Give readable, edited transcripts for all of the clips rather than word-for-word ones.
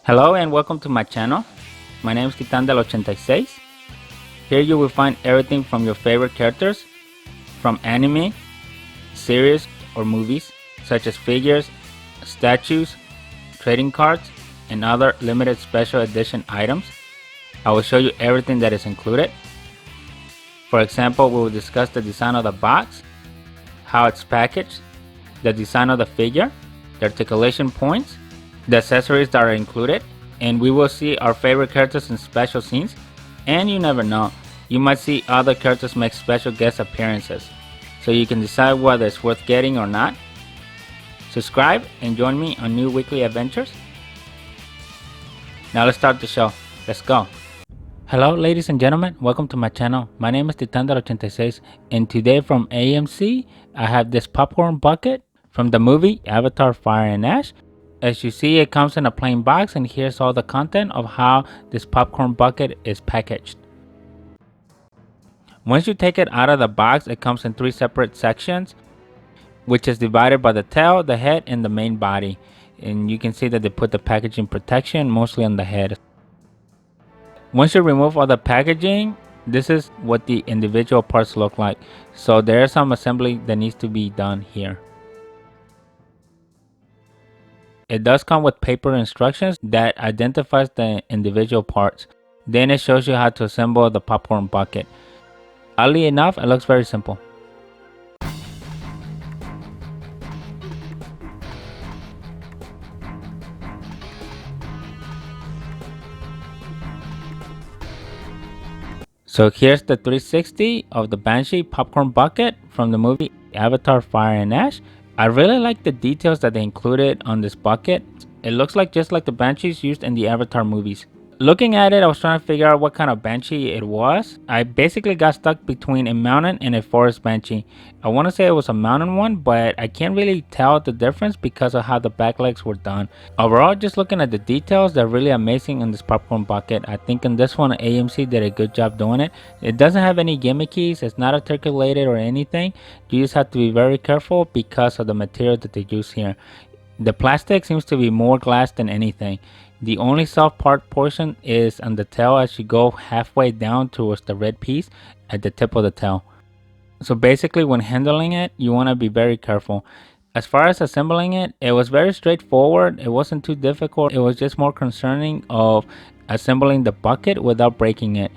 Hello and welcome to my channel. My name is Titan del 86. Here you will find everything from your favorite characters, from anime, series, or movies, such as figures, statues, trading cards, and other limited special edition items. I will show you everything that is included. For example, we will discuss the design of the box, how it's packaged, the design of the figure, the articulation points, the accessories that are included, and we will see our favorite characters in special scenes. And you never know, you might see other characters make special guest appearances, so you can decide whether it's worth getting or not. Subscribe and join me on new weekly adventures. Now let's start the show. Let's go. Hello ladies and gentlemen, welcome to my channel. My name is Titan del 86, and today from AMC I have this popcorn bucket from the movie Avatar Fire and Ash. As you see, it comes in a plain box, and here's all the content of how this popcorn bucket is packaged. Once you take it out of the box, it comes in 3 separate sections, which is divided by the tail, the head, and the main body. And you can see that they put the packaging protection mostly on the head. Once you remove all the packaging, this is what the individual parts look like. So there's some assembly that needs to be done here. It does come with paper instructions that identifies the individual parts. Then it shows you how to assemble the popcorn bucket. Oddly enough, it looks very simple. So here's the 360 of the Banshee popcorn bucket from the movie Avatar Fire and Ash. I really like the details that they included on this bucket. It looks like just like the Banshees used in the Avatar movies. Looking at it, I was trying to figure out what kind of Banshee it was. I basically got stuck between a mountain and a forest Banshee. I want to say it was a mountain one, but I can't really tell the difference because of how the back legs were done. Overall, just looking at the details, they're really amazing in this popcorn bucket. I think in this one, AMC did a good job doing it. It doesn't have any gimmickies, it's not articulated or anything. You just have to be very careful because of the material that they use here. The plastic seems to be more glass than anything. The only soft part portion is on the tail as you go halfway down towards the red piece at the tip of the tail. So basically when handling it, you want to be very careful. As far as assembling it, it was very straightforward. It wasn't too difficult. It was just more concerning of assembling the bucket without breaking it.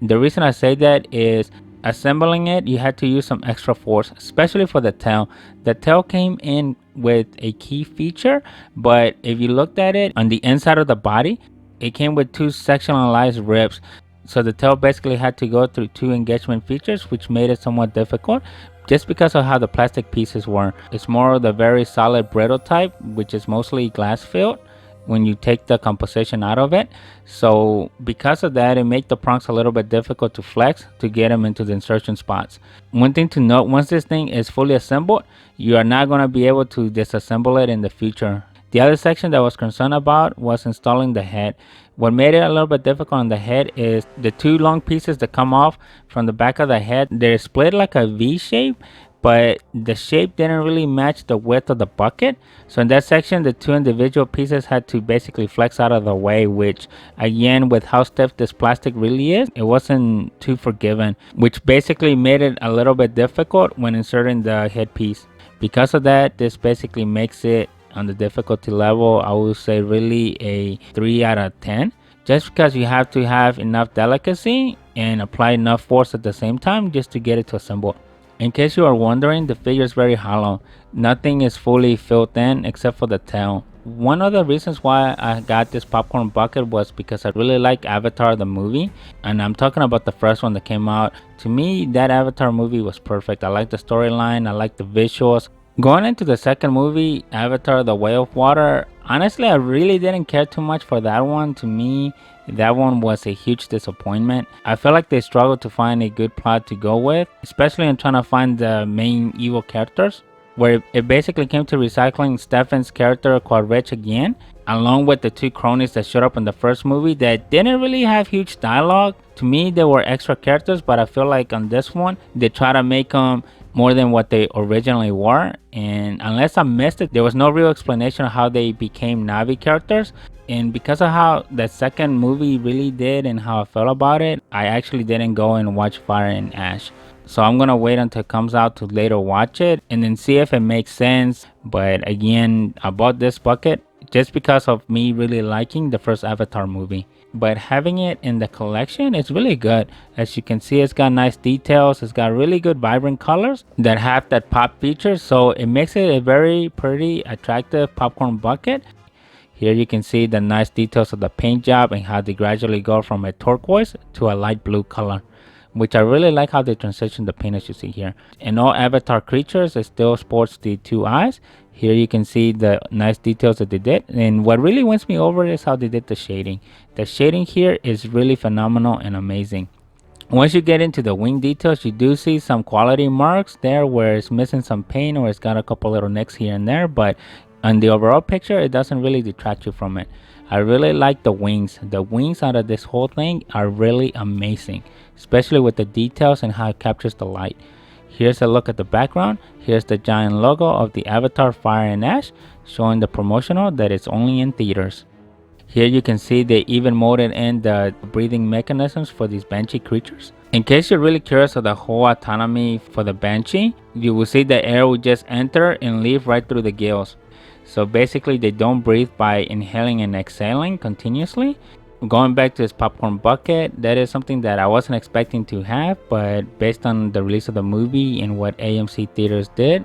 The reason I say that is assembling it, you had to use some extra force, especially for the tail. The tail came in with a key feature, but if you looked at it on the inside of the body, it came with 2 sectionalized ribs. So the tail basically had to go through 2 engagement features, which made it somewhat difficult just because of how the plastic pieces were. It's more of the very solid brittle type, which is mostly glass filled when you take the composition out of it. So because of that, it made the prongs a little bit difficult to flex to get them into the insertion spots. One thing to note, once this thing is fully assembled, you are not going to be able to disassemble it in the future. The other section that I was concerned about was installing the head. What made it a little bit difficult on the head is the 2 long pieces that come off from the back of the head. They're split like a V shape, but the shape didn't really match the width of the bucket. So in that section, the 2 individual pieces had to basically flex out of the way, which again, with how stiff this plastic really is, it wasn't too forgiving, which basically made it a little bit difficult when inserting the headpiece. Because of that, this basically makes it on the difficulty level, I would say really a 3 out of 10. Just because you have to have enough delicacy and apply enough force at the same time just to get it to assemble. In case you are wondering, the figure is very hollow. Nothing is fully filled in except for the tail. One of the reasons why I got this popcorn bucket was because I really like Avatar the movie, and I'm talking about the first one that came out. To me, that Avatar movie was perfect. I like the storyline, I like the visuals. Going into the second movie, Avatar the Way of Water, honestly I really didn't care too much for that one. To me, that one was a huge disappointment. I feel like they struggled to find a good plot to go with, especially in trying to find the main evil characters, where it basically came to recycling Stefan's character called Rich again, along with the 2 cronies that showed up in the first movie that didn't really have huge dialogue. To me, they were extra characters, but I feel like on this one, they try to make them more than what they originally were, and unless I missed it, there was no real explanation of how they became Navi characters. And because of how the second movie really did and how I felt about it, I actually didn't go and watch Fire and Ash. So I'm gonna wait until it comes out to later watch it and then see if it makes sense. But again, I bought this bucket just because of me really liking the first Avatar movie. But having it in the collection is really good. As you can see, it's got nice details. It's got really good vibrant colors that have that pop feature. So it makes it a very pretty, attractive popcorn bucket. Here you can see the nice details of the paint job and how they gradually go from a turquoise to a light blue color, which I really like how they transition the paint as you see here. And all Avatar creatures, it still sports the two eyes. Here you can see the nice details that they did. And what really wins me over is how they did the shading. The shading here is really phenomenal and amazing. Once you get into the wing details, you do see some quality marks there where it's missing some paint or it's got a couple little nicks here and there, but on the overall picture, it doesn't really detract you from it. I really like the wings. The wings out of this whole thing are really amazing, especially with the details and how it captures the light. Here's a look at the background. Here's the giant logo of the Avatar Fire and Ash, showing the promotional that it's only in theaters. Here you can see they even molded in the breathing mechanisms for these Banshee creatures. In case you're really curious of the whole autonomy for the Banshee, you will see the air will just enter and leave right through the gills. So basically they don't breathe by inhaling and exhaling continuously. Going back to this popcorn bucket, that is something that I wasn't expecting to have, but based on the release of the movie and what AMC Theatres did,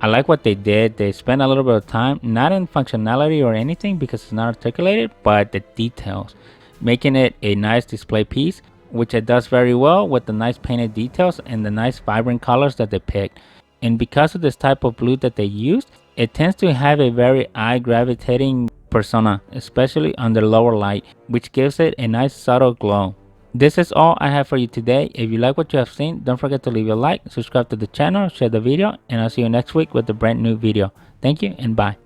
I like what they did. They spent a little bit of time, not in functionality or anything because it's not articulated, but the details, making it a nice display piece, which it does very well with the nice painted details and the nice vibrant colors that they picked. And because of this type of blue that they used, it tends to have a very eye gravitating persona, especially under lower light, which gives it a nice subtle glow. This is all I have for you today. If you like what you have seen, don't forget to leave a like, subscribe to the channel, share the video, and I'll see you next week with a brand new video. Thank you and bye.